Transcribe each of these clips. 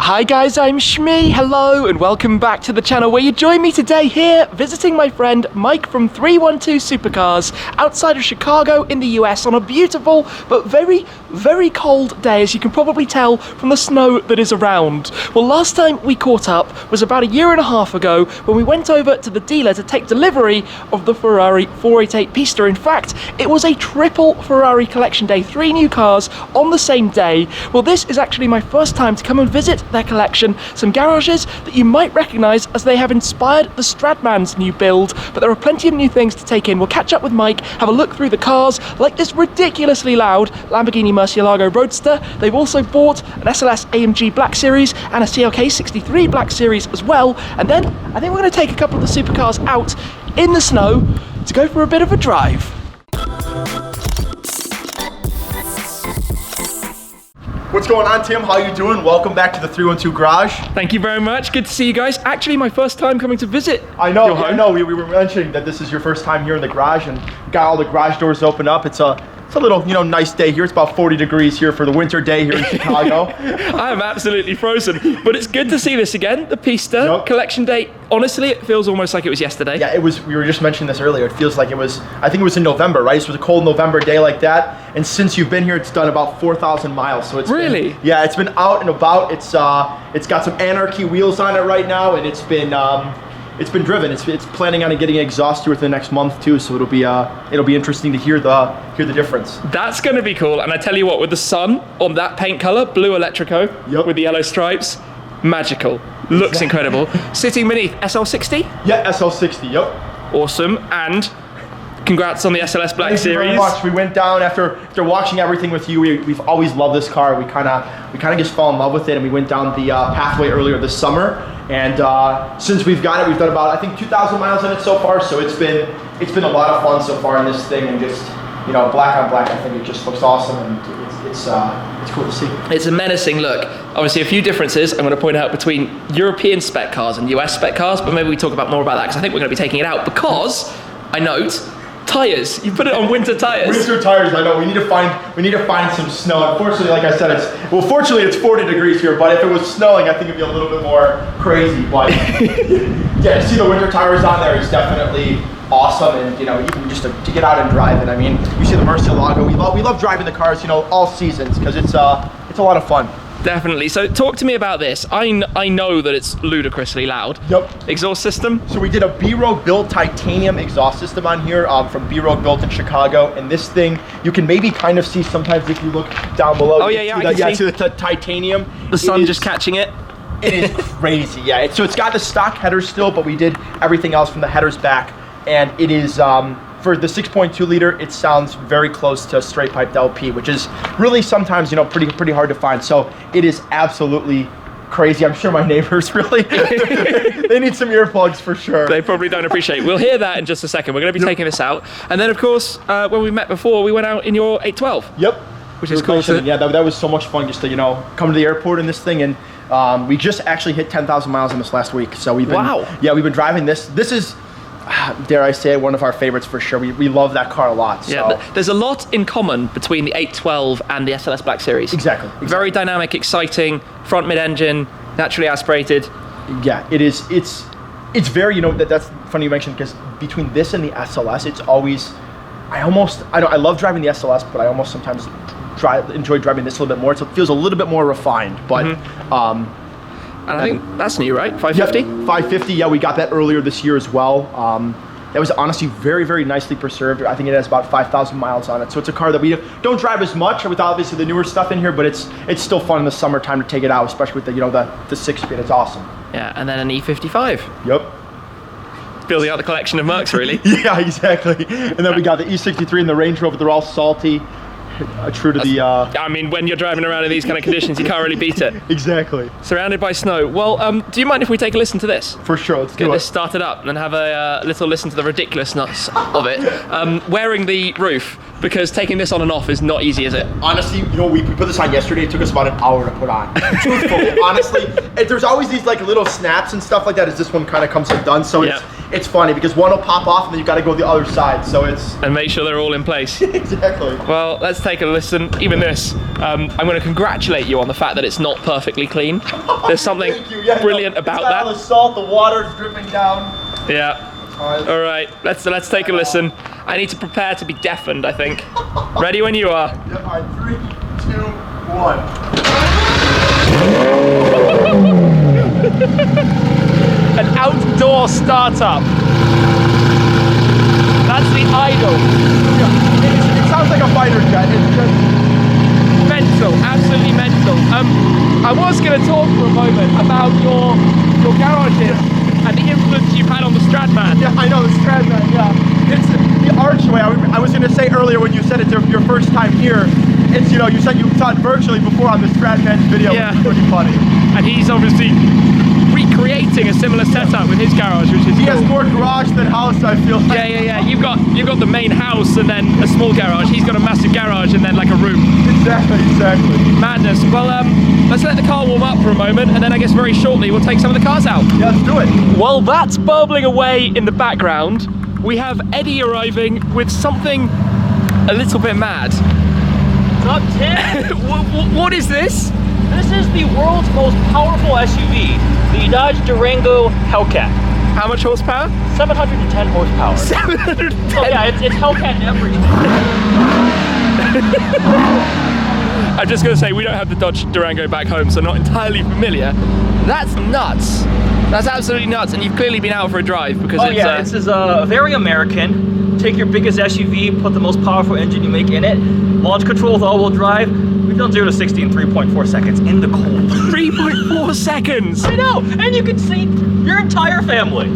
Hi guys, I'm Shmee, hello and welcome back to the channel where you join me today here visiting my friend Mike from 312 Supercars outside of Chicago in the US on a beautiful but very cold day, as you can probably tell from the snow that is around. Well, last time we caught up was about a year and a half ago when we went over to the dealer to take delivery of the Ferrari 488 Pista. In fact, it was a triple Ferrari collection day, 3 new cars on the same day. Well, this is actually my first time to come and visit their collection, some garages that you might recognize as they have inspired TheStradman's new build, but there are plenty of new things to take in. We'll catch up with Mike, have a look through the cars, like this ridiculously loud Lamborghini Murcielago Roadster. They've also bought an SLS AMG Black Series and a CLK 63 Black Series as well, and then I think we're going to take a couple of the supercars out in the snow to go for a bit of a drive. What's going on, Tim? How you doing? Welcome back to the 312 Garage. Thank you very much. Good to see you guys. Actually, my first time coming to visit. I know. We were mentioning that this is your first time here in the garage, and got all the garage doors open up. It's a little, nice day here. It's about 40 degrees here for the winter day here in Chicago. I am absolutely frozen, but it's good to see this again. The Pista collection day. Honestly, it feels almost like it was yesterday. Yeah, it was. We were just mentioning this earlier. It feels like it was. I think it was in November, right? It was a cold November day like that. And since you've been here, it's done about 4,000 miles. So it's really. It's been out and about. It's got some Anarchy wheels on it right now, and it's been driven. It's planning on getting exhaust here within the next month too. So it'll be interesting to hear the difference. That's going to be cool. And I tell you what, with the sun on that paint color, blue electrico, with the yellow stripes, magical. Looks incredible. Sitting beneath SL60? Yeah, SL60, yep. Awesome. And congrats on the SLS Black Series. Thank you very much. We went down after watching everything with you. We've always loved this car. We kind of just fell in love with it, and we went down the pathway earlier this summer. And since we've got it, we've done about, I think, 2,000 miles on it so far. So it's been a lot of fun so far in this thing, and just black on black. I think it just looks awesome, and it's cool to see. It's a menacing look. Obviously, a few differences I'm going to point out between European spec cars and US spec cars, but maybe we talk about more about that because I think we're going to be taking it out because I note. Tires. You put it on winter tires. Winter tires. I know. We need to find some snow. Unfortunately, like I said, fortunately it's 40 degrees here. But if it was snowing, I think it'd be a little bit more crazy. But yeah, to see the winter tires on there is definitely awesome. And even just to get out and drive it. I mean, you see the Murcielago. We love driving the cars. All seasons because it's a lot of fun. Definitely. So talk to me about this. I know that it's ludicrously loud. Yep. Exhaust system? So we did a B-Rogue built titanium exhaust system on here from B-Rogue built in Chicago. And this thing, you can maybe kind of see sometimes if you look down below. Oh, I can see the titanium. The sun just catching it. It is crazy, yeah. So it's got the stock headers still, but we did everything else from the headers back. And it is, for the 6.2 liter, it sounds very close to straight piped LP, which is really sometimes, pretty hard to find. So it is absolutely crazy. I'm sure my neighbors really, they need some earplugs for sure. They probably don't appreciate it. We'll hear that in just a second. We're going to be taking this out. And then, of course, when we met before, we went out in your 812. Yep. Which is cool. Yeah, that was so much fun just to, come to the airport in this thing. And we just actually hit 10,000 miles in this last week. So we've been, we've been driving this. This is, dare I say, one of our favorites for sure. We love that car a lot. So. Yeah, there's a lot in common between the 812 and the SLS Black Series. Exactly. Very dynamic, exciting, front mid-engine, naturally aspirated. Yeah, it is. It's very, that's funny you mentioned, because between this and the SLS, it's always, I love driving the SLS, but I almost sometimes enjoy driving this a little bit more. It feels a little bit more refined, but and I think that's new, right? 550? Yep, 550, yeah, we got that earlier this year as well. That was honestly very, very nicely preserved. I think it has about 5,000 miles on it. So it's a car that we don't drive as much with obviously the newer stuff in here, but it's still fun in the summertime to take it out, especially with the 6-speed. It's awesome. Yeah, and then an E55. Yep. Building out the collection of Mercs, really. Yeah, exactly. And then we got the E63 and the Range Rover. They're all salty. True to the... I mean, when you're driving around in these kind of conditions, you can't really beat it. Exactly. Surrounded by snow. Well, do you mind if we take a listen to this? For sure, let's get this started up and have a little listen to the ridiculousness of it. Wearing the roof because taking this on and off is not easy, is it? Honestly, you know, we put this on yesterday. It took us about an hour to put on. Truthfully, honestly, there's always these like little snaps and stuff like that as this one kind of comes undone. So it's funny because one will pop off and then you got to go the other side. So it's... And make sure they're all in place. Exactly. Well, let's take a listen. Even this, I'm going to congratulate you on the fact that it's not perfectly clean. There's something brilliant about that. All the salt, the water's dripping down. Yeah. All right, let's take a listen. I need to prepare to be deafened, I think. Ready when you are. Yep, all right, 3, 2, 1. An outdoor startup. That's the idle. It sounds like a fighter jet. It's just mental, absolutely mental. I was going to talk for a moment about your garages and the influence you've had on the StradMan. Yeah, I know, the StradMan, yeah. It's the archway. I was going to say earlier when you said it's your first time here, it's, you know, you said you saw it virtually before on the StradMan's video, which is pretty funny. And he's obviously recreating a similar setup with his garage, which is He has more garage than house, I feel like. Yeah. You've got the main house and then a small garage. He's got a massive garage and then like a room. Exactly. Madness. Well, let's let the car warm up for a moment, and then I guess very shortly we'll take some of the cars out. Yeah, let's do it. While that's burbling away in the background, we have Eddie arriving with something a little bit mad. Top 10. What is this? This is the world's most powerful SUV, the Dodge Durango Hellcat. How much horsepower? 710 horsepower. 710? Oh yeah, it's Hellcat everything. I'm just going to say, we don't have the Dodge Durango back home, so not entirely familiar. That's nuts. That's absolutely nuts, and you've clearly been out for a drive because this is very American. Take your biggest SUV, put the most powerful engine you make in it, launch control with all-wheel drive. We've done 0 to 60 in 3.4 seconds in the cold. 3.4 seconds! I know, and you can see your entire family.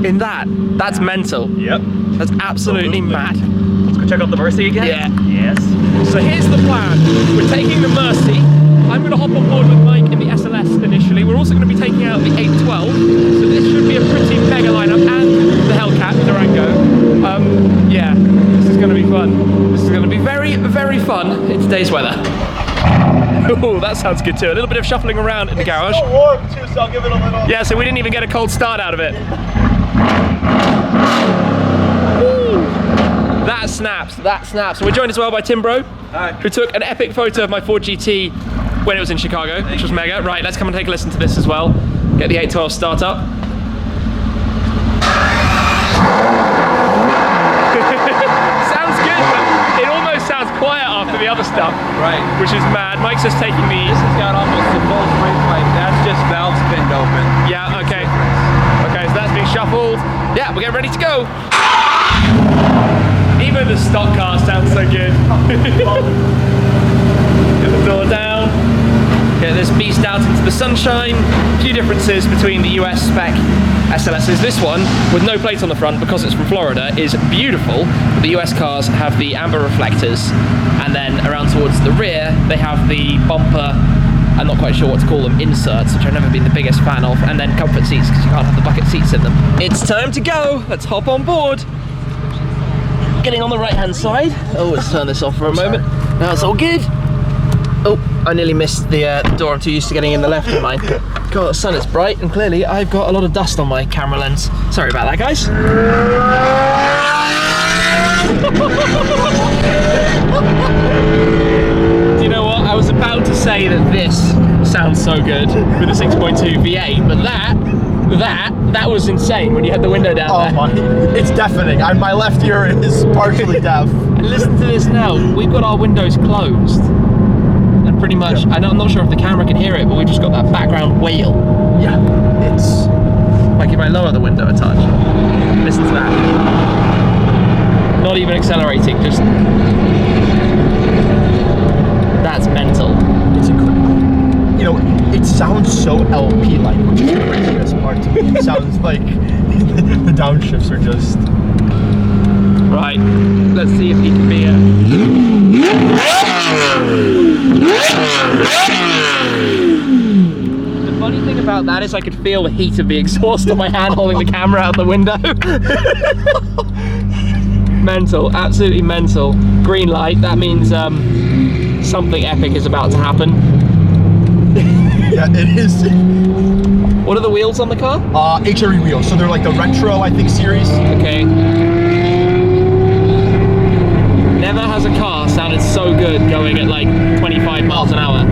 In that, that's mental. Yep. That's absolutely mad. Let's go check out the Murci again. Yeah. Yes. So here's the plan. We're taking the Murci. I'm going to hop on board with Mike in the SLS initially. We're also going to be taking out the 812. So this should be a pretty mega lineup, and the Hellcat Durango. Yeah, this is going to be fun. This is going to be very, very fun in today's weather. Oh, that sounds good too. A little bit of shuffling around in the garage. It's so warm too, so I'll give it a little... Yeah, so we didn't even get a cold start out of it. That snaps, that snaps. We're joined as well by Tim Bro, who took an epic photo of my Ford GT when it was in Chicago, which was mega. Right, let's come and take a listen to this as well. Get the 812 start up. Sounds good, but it almost sounds quiet after the other stuff. Right. Which is mad. Mike's just taking me. This has got almost a full brake pipe. That's just valves pinned open. Yeah, okay. Okay, so that's being shuffled. Yeah, we're getting ready to go. Even the stock car sounds so good. Get the door down. Get this beast out into the sunshine. A few differences between the US spec SLSs. This one, with no plate on the front because it's from Florida, is beautiful. But the US cars have the amber reflectors, and then around towards the rear, they have the bumper, I'm not quite sure what to call them, inserts, which I've never been the biggest fan of, and then comfort seats, because you can't have the bucket seats in them. It's time to go. Let's hop on board. Getting on the right-hand side. Oh, let's turn this off for a moment. Now it's all good. Oh, I nearly missed the door. I'm too used to getting in the left of mine. God, the sun is bright, and clearly I've got a lot of dust on my camera lens. Sorry about that, guys. Do you know what? I was about to say that this sounds so good with the 6.2 V8, but that was insane when you had the window down there. Oh my, it's deafening. My left ear is partially deaf. And listen to this now. We've got our windows closed. And pretty much, I'm not sure if the camera can hear it, but we've just got that background wail. Yeah, it's... Like if I lower the window a touch. Listen to that. Not even accelerating, just... That's mental. It's incredible. You know, it sounds so LP-like, which is the craziest part to me. It sounds like the downshifts are just... Right, let's see if he can be The funny thing about that is I could feel the heat of the exhaust on my hand holding the camera out the window. Mental, absolutely mental. Green light, that means something epic is about to happen. Yeah, it is. What are the wheels on the car? HRE wheels, so they're like the retro, I think, series. Okay. Never has a car sounded so good going at like 25 miles an hour.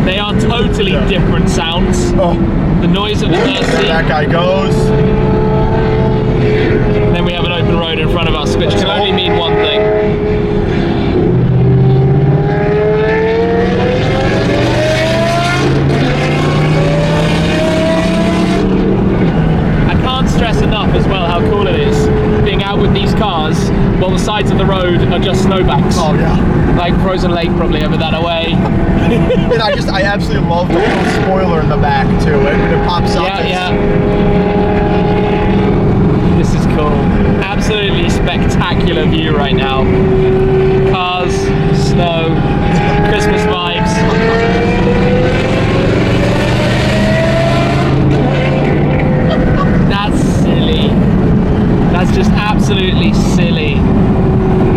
They are totally different sounds. Oh. The noise of the Murci. That guy goes. Then we have an open road in front of us, which can only mean one thing. I can't stress enough as well how cool it is being out with these cars while the sides of the road are just snowbanks. Oh yeah. Like Frozen Lake probably over that away. And I absolutely love the little spoiler in the back too. When it pops up. Yeah. This is cool. Absolutely spectacular view right now. Cars, snow, Christmas vibes. That's silly. That's just absolutely silly.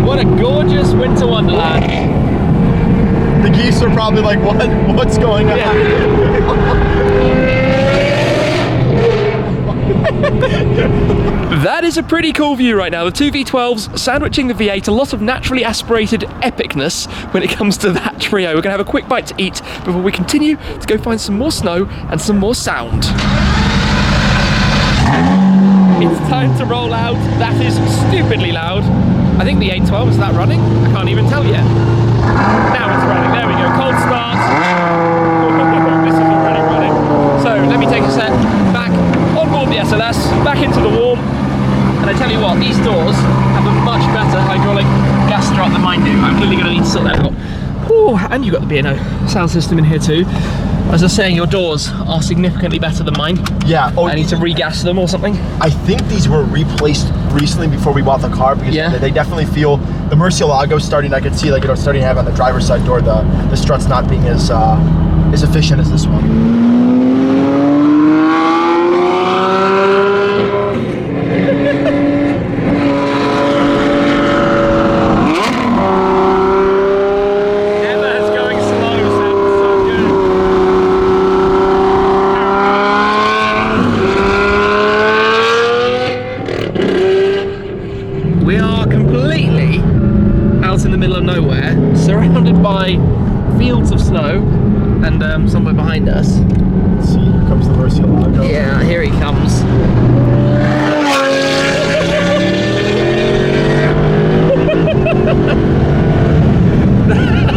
What a gorgeous winter wonderland. The geese are probably like, what's going on? Yeah. That is a pretty cool view right now. The two V12s sandwiching the V8, a lot of naturally aspirated epicness when it comes to that trio. We're gonna have a quick bite to eat before we continue to go find some more snow and some more sound. It's time to roll out. That is stupidly loud. I think the 812, is that running? I can't even tell yet. Now it's running, there we go, cold start. This is already running. So let me take a step back, on board the SLS, back into the warm. And I tell you what, these doors have a much better hydraulic gas strut than mine do. I'm clearly going to need to sort that out. Ooh, and you've got the B&O sound system in here too. As I was saying, your doors are significantly better than mine. Yeah. Oh, I need to regas them or something. I think these were replaced recently before we bought the car because they definitely feel the Murcielago starting. I could see like starting to have on the driver's side door the struts not being as efficient as this one. Fields of snow and somewhere behind us. See, here comes the Murcielago. Yeah, here he comes.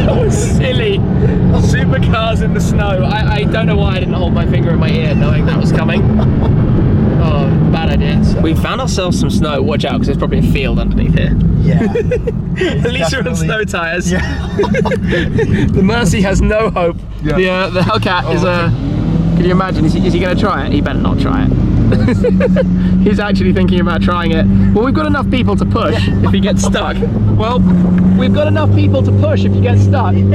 That was silly. Supercars in the snow. I don't know why I didn't hold my finger in my ear knowing that was coming. Oh, bad idea. We found ourselves some snow. Watch out, because there's probably a field underneath here. Yeah. At least you're on snow tires. Yeah. The Murci has no hope. Yeah. The Hellcat is can you imagine? Is he going to try it? He better not try it. He's actually thinking about trying it. Well, we've got enough people to push if he gets stuck. Well, we've got enough people to push if you get stuck. It's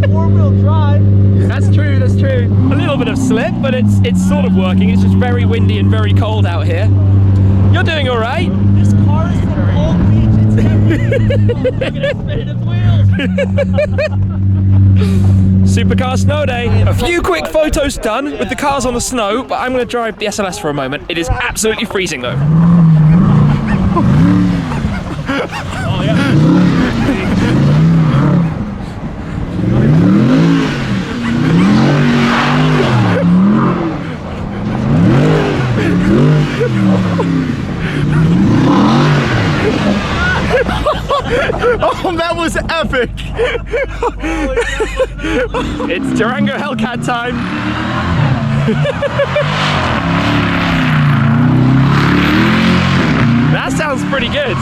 4-wheel drive. That's true, that's true. A little bit of slip, but it's sort of working. It's just very windy and very cold out here. You're doing all right. This car is from Old Beach. It's heavy. Look at it spinning its wheels. Supercar snow day. A few quick photos done with the cars on the snow, but I'm going to drive the SLS for a moment. It is absolutely freezing though. Oh yeah. Oh, that was epic! It's Durango Hellcat time. That sounds pretty good.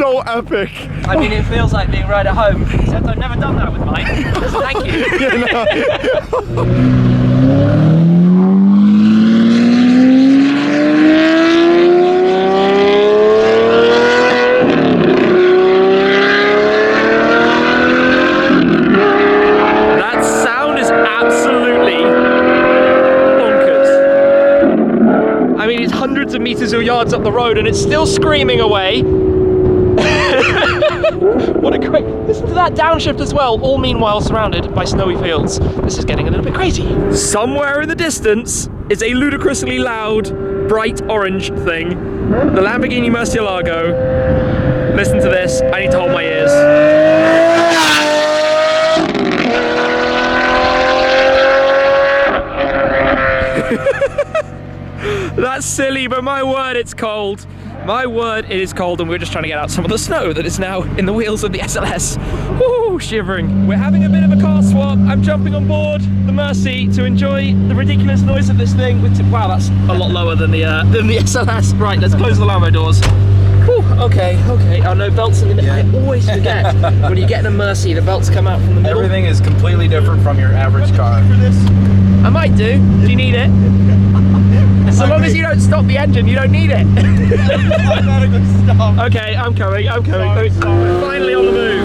so epic. I mean, it feels like being right at home, except I've never done that with mine. So thank you. That sound is absolutely bonkers. I mean, it's hundreds of meters or yards up the road and it's still screaming away. What a great... Listen to that downshift as well, all meanwhile surrounded by snowy fields. This is getting a little bit crazy. Somewhere in the distance is a ludicrously loud, bright orange thing. The Lamborghini Murcielago. Listen to this, I need to hold my ears. That's silly, but my word, it's cold. My word, it is cold, and we're just trying to get out some of the snow that is now in the wheels of the SLS. Woo, shivering. We're having a bit of a car swap. I'm jumping on board the Murci to enjoy the ridiculous noise of this thing. Wow, that's a lot lower than the SLS. Right, let's close the Lambo doors. Whew, okay. Oh no, belts in the middle. I always forget when you get in a Murci, the belts come out from the middle. Everything is completely different from your average car. I might do. Do you need it? So long as you don't stop the engine, you don't need it. Okay, I'm coming. Finally on the move.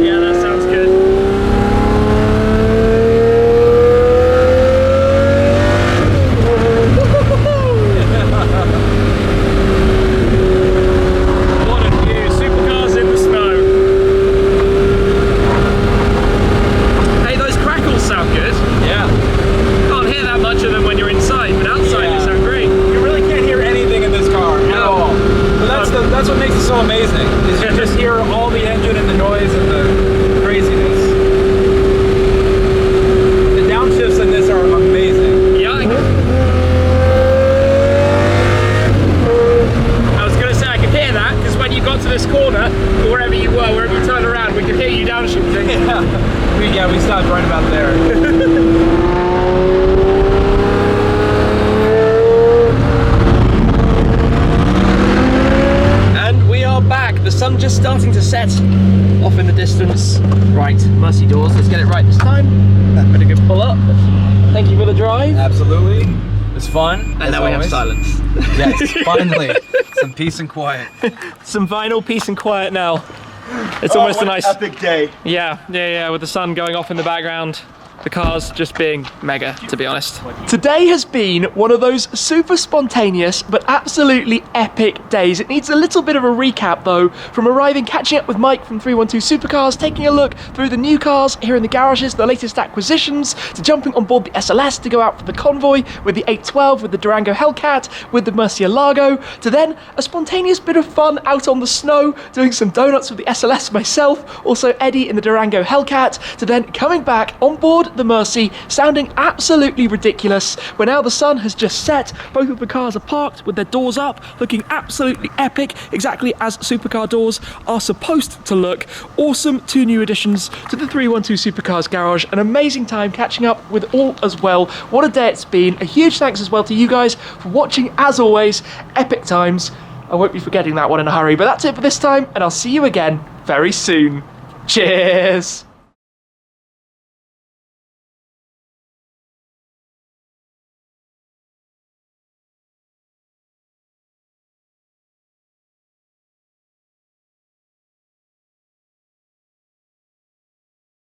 Yeah, that sounds good. What a view. Supercars in the snow. Hey, those crackles sound good. Yeah. Can't hear that much of them when you're inside, but outside they sound great. You really can't hear anything in this car at all. But that's what makes it so amazing. Is you just hear all the engine and the noise and the craziness. The downshifts in this are amazing. Yeah. I was going to say I could hear that because when you got to this corner, or wherever you were, wherever you turned around, we could hear you downshifting. Yeah, we stopped right about there. Back, the sun just starting to set off in the distance. Right, Murci doors, let's get it right this time. Pretty good pull up. Thank you for the drive. Absolutely. It's fun. And now we have silence. Yes, finally. Some peace and quiet. Some vinyl peace and quiet now. It's almost a nice epic day. Yeah, with the sun going off in the background. The car's just being mega, to be honest. Today has been one of those super spontaneous but absolutely epic days. It needs a little bit of a recap though, from arriving, catching up with Mike from 312 Supercars, taking a look through the new cars here in the garages, the latest acquisitions, to jumping on board the SLS to go out for the Convoy with the 812, with the Durango Hellcat, with the Murcielago, to then a spontaneous bit of fun out on the snow, doing some donuts with the SLS myself, also Eddie in the Durango Hellcat, to then coming back on board the Murci, sounding absolutely ridiculous, where now the sun has just set, both of the cars are parked with their doors up, looking absolutely epic, exactly as supercar doors are supposed to look. Awesome 2 new additions to the 312 Supercars garage, an amazing time catching up with all as well. What a day it's been. A huge thanks as well to you guys for watching, as always. Epic times. I won't be forgetting that one in a hurry, but that's it for this time, and I'll see you again very soon. Cheers!